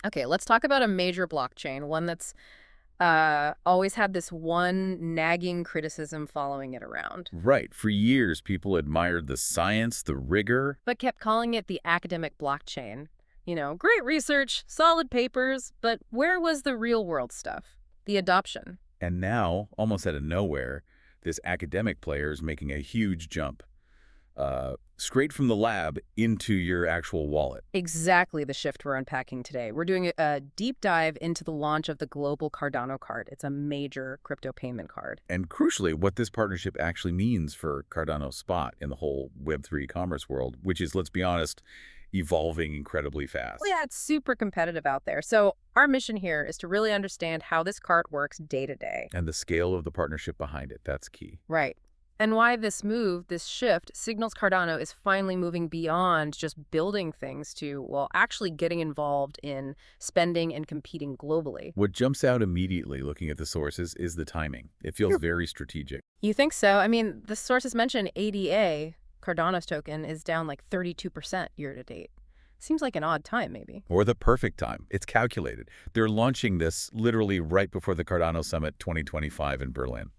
Okay, let's talk about a major blockchain, one that's always had this one nagging criticism following it around, Right. For years, people admired the science, the rigor, but kept calling it the academic blockchain. Great research, solid papers, but where was the real world stuff? The adoption. and now, almost out of nowhere, this academic player is making a huge jump, straight from the lab into your actual wallet. Exactly the shift we're unpacking today. We're doing a deep dive into the launch of the global Cardano Card. It's a major crypto payment card. And crucially, what this partnership actually means for Cardano Spot in the whole Web3 commerce world, which is, let's be honest, evolving incredibly fast. Well, yeah, it's super competitive out there. So our mission here is to really understand how this card works day to day. And the scale of the partnership behind it, that's key. Right. And why this move, this shift, signals Cardano is finally moving beyond just building things to, well, actually getting involved in spending and competing globally. What jumps out immediately looking at the sources is the timing. It feels very strategic. You think so? I mean, the sources mention ADA, Cardano's token, is down like 32% year to date. Seems like an odd time, maybe. Or the perfect time. It's calculated. They're launching this literally right before the Cardano Summit 2025 in Berlin.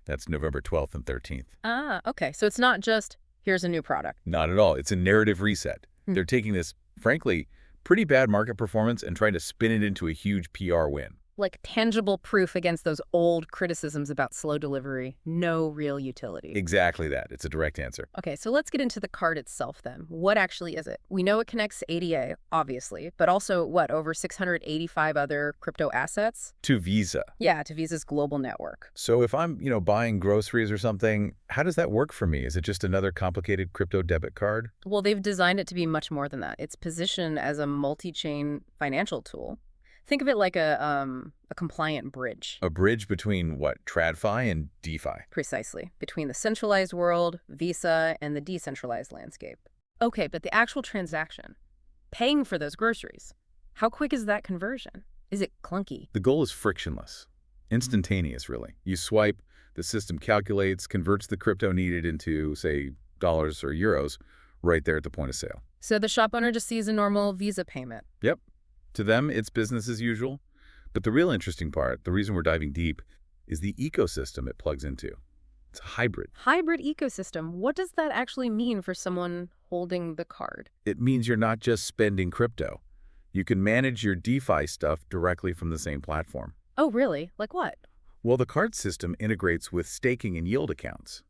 That's November 12th and 13th. Ah, okay. So it's not just, here's a new product. Not at all. It's a narrative reset. They're taking this, frankly, pretty bad market performance and trying to spin it into a huge PR win. Like tangible proof against those old criticisms about slow delivery, no real utility. Exactly that. It's a direct answer. Okay, so let's get into the card itself then. What actually is it? We know it connects to ADA, obviously, but also, what, over 685 other crypto assets? To Visa. Yeah, to Visa's global network. So if I'm, buying groceries or something, how does that work for me? Is it just another complicated crypto debit card? Well, they've designed it to be much more than that. It's positioned as a multi-chain financial tool. Think of it like a compliant bridge. A bridge between what? TradFi and DeFi. Precisely. Between the centralized world, Visa, and the decentralized landscape. Okay, but the actual transaction, paying for those groceries, how quick is that conversion? Is it clunky? The goal is frictionless. Instantaneous, really. You swipe, the system calculates, converts the crypto needed into, say, dollars or euros right there at the point of sale. So the shop owner just sees a normal Visa payment. Yep. To them, it's business as usual. But the real interesting part, the reason we're diving deep, is the ecosystem it plugs into. It's a hybrid. Hybrid ecosystem. What does that actually mean for someone holding the card? It means you're not just spending crypto. You can manage your DeFi stuff directly from the same platform. Oh, really? Like what? Well, the card system integrates with staking and yield accounts.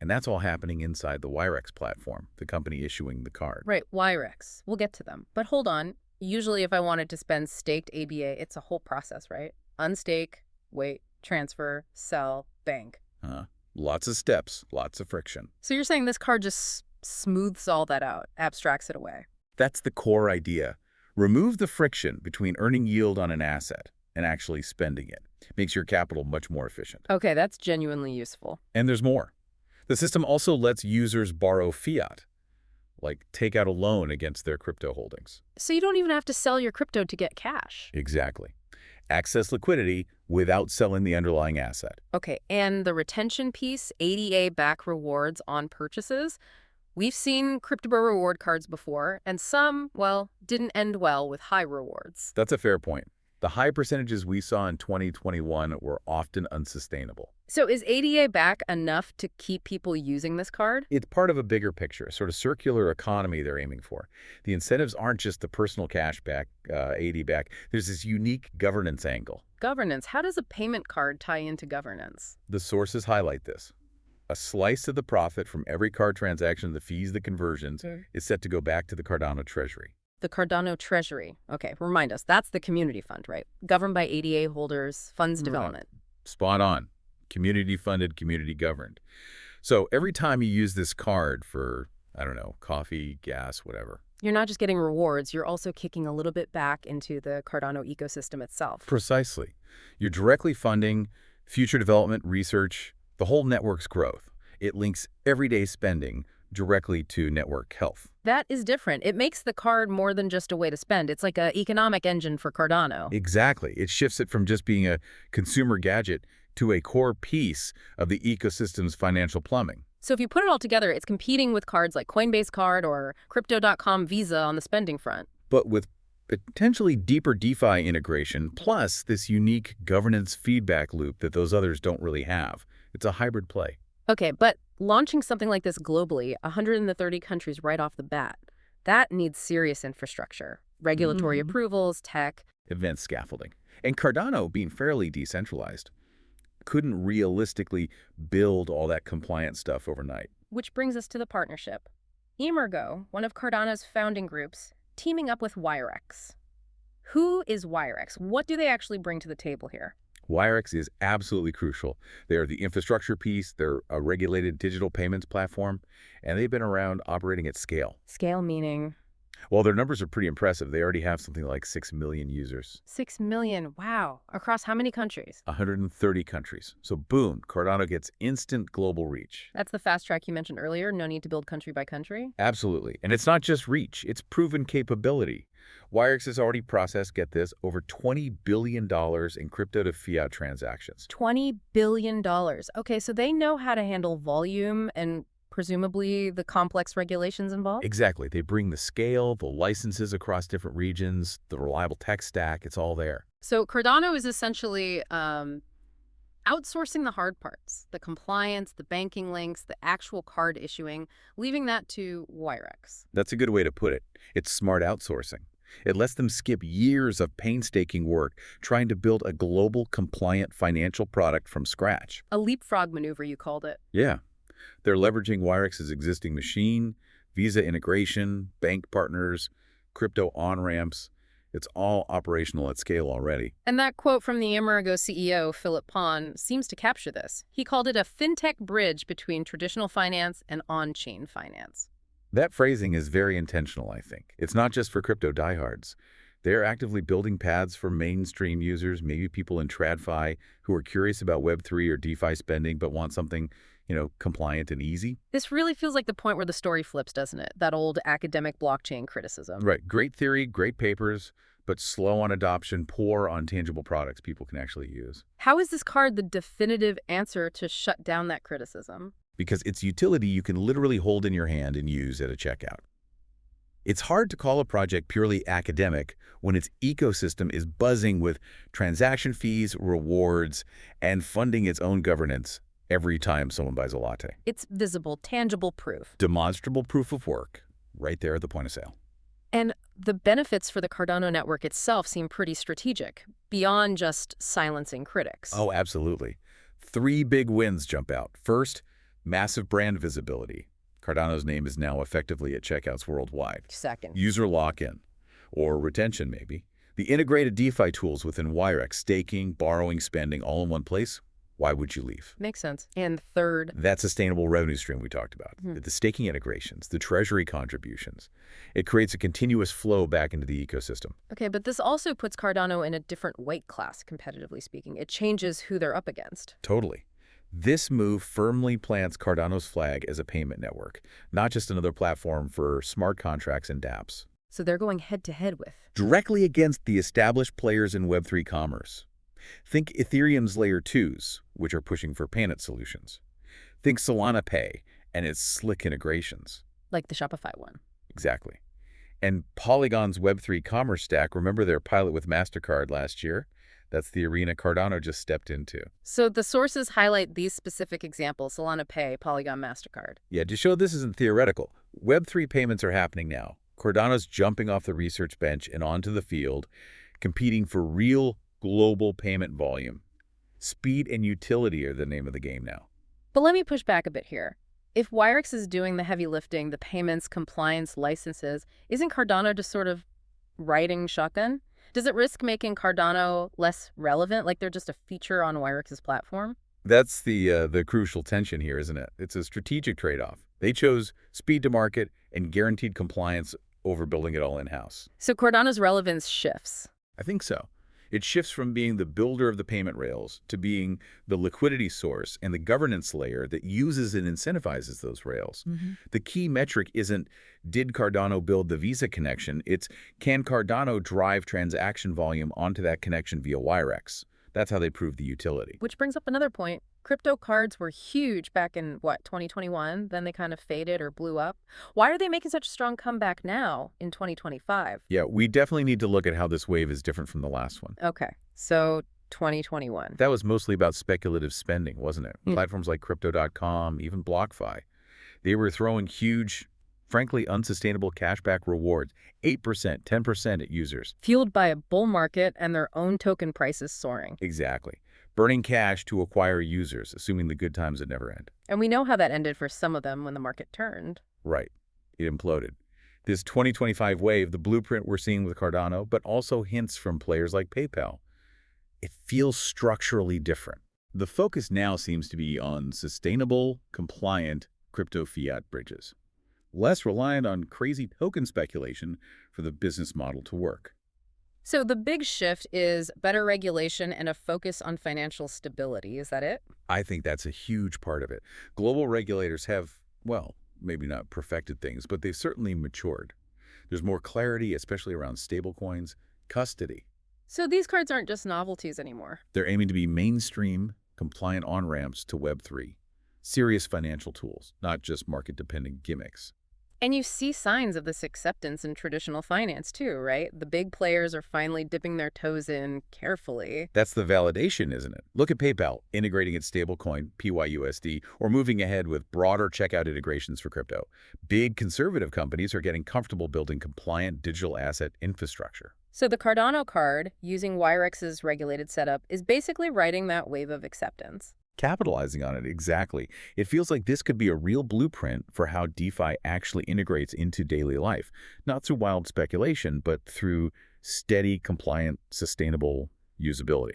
And that's all happening inside the Wirex platform, the company issuing the card. Right, Wirex. We'll get to them. But hold on. Usually if I wanted to spend staked ABA, it's a whole process, right? Unstake, wait, transfer, sell, bank. Lots of steps, lots of friction. So you're saying this card just smooths all that out, abstracts it away. That's the core idea. Remove the friction between earning yield on an asset and actually spending it. Makes your capital much more efficient. Okay, that's genuinely useful. And there's more. The system also lets users borrow fiat, like take out a loan against their crypto holdings. So you don't even have to sell your crypto to get cash. Exactly. Access liquidity without selling the underlying asset. Okay, and the retention piece, ADA back rewards on purchases. We've seen crypto reward cards before, and some, well, didn't end well with high rewards. That's a fair point. The high percentages we saw in 2021 were often unsustainable. So is ADA back enough to keep people using this card? It's part of a bigger picture, a sort of circular economy they're aiming for. The incentives aren't just the personal cash back, AD back. There's this unique governance angle. Governance. How does a payment card tie into governance? The sources highlight this. A slice of the profit from every card transaction, the fees, the conversions, is set to go back to the Cardano treasury. The Cardano Treasury. Okay, remind us. That's the community fund, right? Governed by ADA holders, funds development. Spot on. Community funded, community governed. So every time you use this card for, I don't know, coffee, gas, whatever. You're not just getting rewards, you're also kicking a little bit back into the Cardano ecosystem itself. Precisely. You're directly funding future development, research, the whole network's growth. It links everyday spending directly to network health. That is different. It makes the card more than just a way to spend. It's like an economic engine for Cardano. Exactly. It shifts it from just being a consumer gadget to a core piece of the ecosystem's financial plumbing. So if you put it all together, it's competing with cards like Coinbase Card or Crypto.com Visa on the spending front. But with potentially deeper DeFi integration, plus this unique governance feedback loop that those others don't really have. It's a hybrid play. Okay, but launching something like this globally, 130 countries right off the bat, that needs serious infrastructure, regulatory approvals, tech. Event scaffolding. And Cardano, being fairly decentralized, couldn't realistically build all that compliant stuff overnight. Which brings us to the partnership. EMURGO, one of Cardano's founding groups, teaming up with Wirex. Who is Wirex? What do they actually bring to the table here? Wirex is absolutely crucial. They are the infrastructure piece, they're a regulated digital payments platform, and they've been around operating at scale. Scale meaning? Well, their numbers are pretty impressive. They already have something like 6 million users. 6 million, wow. Across how many countries? 130 countries. So boom, Cardano gets instant global reach. That's the fast track you mentioned earlier, no need to build country by country? Absolutely. And it's not just reach, it's proven capability. Wirex has already processed, get this, over $20 billion in crypto to fiat transactions. $20 billion. Okay, so they know how to handle volume and presumably the complex regulations involved? Exactly. They bring the scale, the licenses across different regions, the reliable tech stack, it's all there. So Cardano is essentially outsourcing the hard parts, the compliance, the banking links, the actual card issuing, leaving that to Wirex. That's a good way to put it. It's smart outsourcing. It lets them skip years of painstaking work trying to build a global compliant financial product from scratch. A leapfrog maneuver, you called it. Yeah. They're leveraging Wirex's existing machine, Visa integration, bank partners, crypto on-ramps. It's all operational at scale already. And that quote from the EMURGO CEO, Philip Pon, seems to capture this. He called it a fintech bridge between traditional finance and on-chain finance. That phrasing is very intentional, I think. It's not just for crypto diehards. They're actively building paths for mainstream users, maybe people in TradFi who are curious about Web3 or DeFi spending but want something, compliant and easy. This really feels like the point where the story flips, doesn't it? That old academic blockchain criticism. Right. Great theory, great papers, but slow on adoption, poor on tangible products people can actually use. How is this card the definitive answer to shut down that criticism? Because its utility you can literally hold in your hand and use at a checkout. It's hard to call a project purely academic when its ecosystem is buzzing with transaction fees, rewards, and funding its own governance every time someone buys a latte. It's visible, tangible proof. Demonstrable proof of work right there at the point of sale. And the benefits for the Cardano network itself seem pretty strategic, beyond just silencing critics. Oh, absolutely. 3 big wins jump out. First, massive brand visibility. Cardano's name is now effectively at checkouts worldwide. Second, User lock-in, or retention maybe. The integrated DeFi tools within Wirex, staking, borrowing, spending, all in one place. Why would you leave? makes sense. And third, That sustainable revenue stream we talked about. The staking integrations, the treasury contributions. It creates a continuous flow back into the ecosystem. okay, but this also puts Cardano in a different weight class, competitively speaking. It changes who they're up against. Totally. This move firmly plants Cardano's flag as a payment network, not just another platform for smart contracts and dApps. So they're going head-to-head with. Directly against the established players in Web3 commerce. Think Ethereum's Layer 2s, which are pushing for payment solutions. Think Solana Pay and its slick integrations. Like the Shopify one. Exactly. And Polygon's Web3 commerce stack, remember their pilot with MasterCard last year? That's the arena Cardano just stepped into. So the sources highlight these specific examples, Solana Pay, Polygon, MasterCard. Yeah, to show this isn't theoretical, Web3 payments are happening now. Cardano's jumping off the research bench and onto the field, competing for real global payment volume. Speed and utility are the name of the game now. But let me push back a bit here. If Wirex is doing the heavy lifting, the payments, compliance, licenses, isn't Cardano just sort of riding shotgun? Does it risk making Cardano less relevant, like they're just a feature on Wirex's platform? That's the crucial tension here, isn't it? It's a strategic trade-off. They chose speed to market and guaranteed compliance over building it all in-house. So Cardano's relevance shifts. I think so. It shifts from being the builder of the payment rails to being the liquidity source and the governance layer that uses and incentivizes those rails. The key metric isn't, did Cardano build the Visa connection? It's, can Cardano drive transaction volume onto that connection via Wirex? That's how they prove the utility. Which brings up another point. Crypto cards were huge back in, what, 2021? Then they kind of faded or blew up. Why are they making such a strong comeback now in 2025? Yeah, we definitely need to look at how this wave is different from the last one. Okay, so 2021. That was mostly about speculative spending, wasn't it? Mm. Platforms like Crypto.com, even BlockFi, they were throwing huge, frankly unsustainable cashback rewards, 8%, 10% at users. Fueled by a bull market and their own token prices soaring. Exactly. Burning cash to acquire users, assuming the good times would never end. And we know how that ended for some of them when the market turned. Right. It imploded. This 2025 wave, the blueprint we're seeing with Cardano, but also hints from players like PayPal. It feels structurally different. The focus now seems to be on sustainable, compliant crypto fiat bridges, less reliant on crazy token speculation for the business model to work. So the big shift is better regulation and a focus on financial stability. Is that it? I think that's a huge part of it. Global regulators have, well, maybe not perfected things, but they've certainly matured. There's more clarity, especially around stablecoins, custody. So these cards aren't just novelties anymore. They're aiming to be mainstream, compliant on-ramps to Web3. Serious financial tools, not just market-dependent gimmicks. And you see signs of this acceptance in traditional finance too, right? The big players are finally dipping their toes in carefully. That's the validation, isn't it? Look at PayPal integrating its stablecoin, PYUSD, or moving ahead with broader checkout integrations for crypto. Big conservative companies are getting comfortable building compliant digital asset infrastructure. So the Cardano card, using Wirex's regulated setup, is basically riding that wave of acceptance. Capitalizing on it, exactly. It feels like this could be a real blueprint for how DeFi actually integrates into daily life, not through wild speculation, but through steady, compliant, sustainable usability.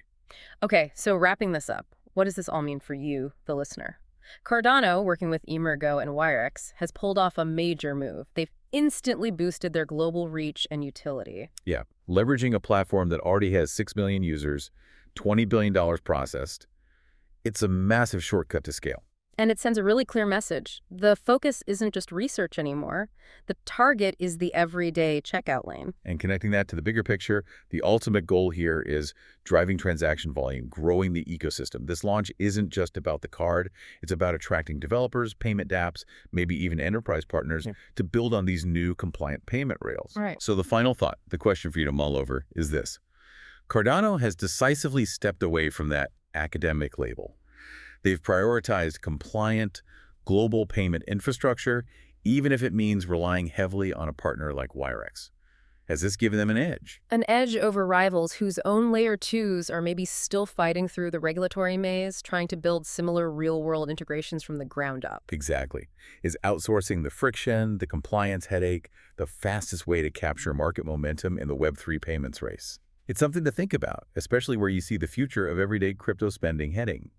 Okay, so wrapping this up, what does this all mean for you, the listener? Cardano, working with EMURGO and Wirex, has pulled off a major move. They've instantly boosted their global reach and utility. Yeah, leveraging a platform that already has 6 million users, $20 billion processed, it's a massive shortcut to scale. And it sends a really clear message. The focus isn't just research anymore. The target is the everyday checkout lane. And connecting that to the bigger picture, the ultimate goal here is driving transaction volume, growing the ecosystem. This launch isn't just about the card. It's about attracting developers, payment dApps, maybe even enterprise partners to build on these new compliant payment rails. Right. So the final thought, the question for you to mull over is this. Cardano has decisively stepped away from that academic label. They've prioritized compliant, global payment infrastructure, even if it means relying heavily on a partner like Wirex. Has this given them an edge? An edge over rivals whose own layer 2s are maybe still fighting through the regulatory maze, trying to build similar real-world integrations from the ground up. Exactly. Is outsourcing the friction, the compliance headache, the fastest way to capture market momentum in the Web3 payments race? It's something to think about, especially where you see the future of everyday crypto spending heading.